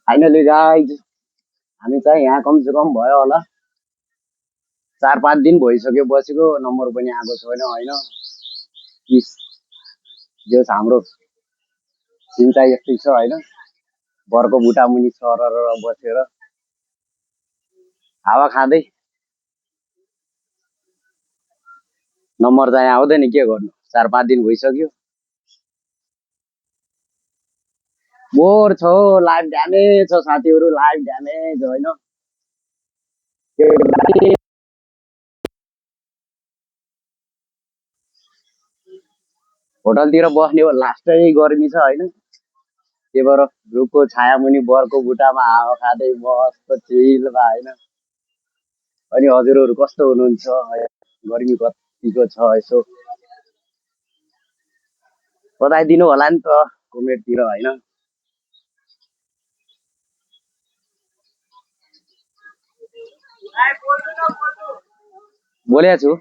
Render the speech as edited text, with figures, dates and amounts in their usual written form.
finally guys हामी चाहिँ यहाँ कमसेकम भयो होला 4-5 दिन भइसक्यो बसेको नम्बर पनि आएको छैन होइन किस जो हाम्रो सिन चाहिँ यस्तै छ होइन बरको बुटा मुनि सरर बसेर हावा खाँदै नम्बर चाहिँ आउँदैन के गर्नु 4-5 दिन भइसक्यो बोर छ लाइफ ड्यामेज छ साथीहरू लाइफ ड्यामेज होइन होटलतिर बस्ने हो लास्टै गर्मी छ होइन त्यही भएर रुखको छाया मुनि बरको बुटामा हावा खाँदै मस्त चिल बा होइन अनि हजुरहरू कस्तो हुनुहुन्छ गर्मी कतिको छ यसो बताइदिनु होला नि त कमेन्टतिर होइन बोलेको छु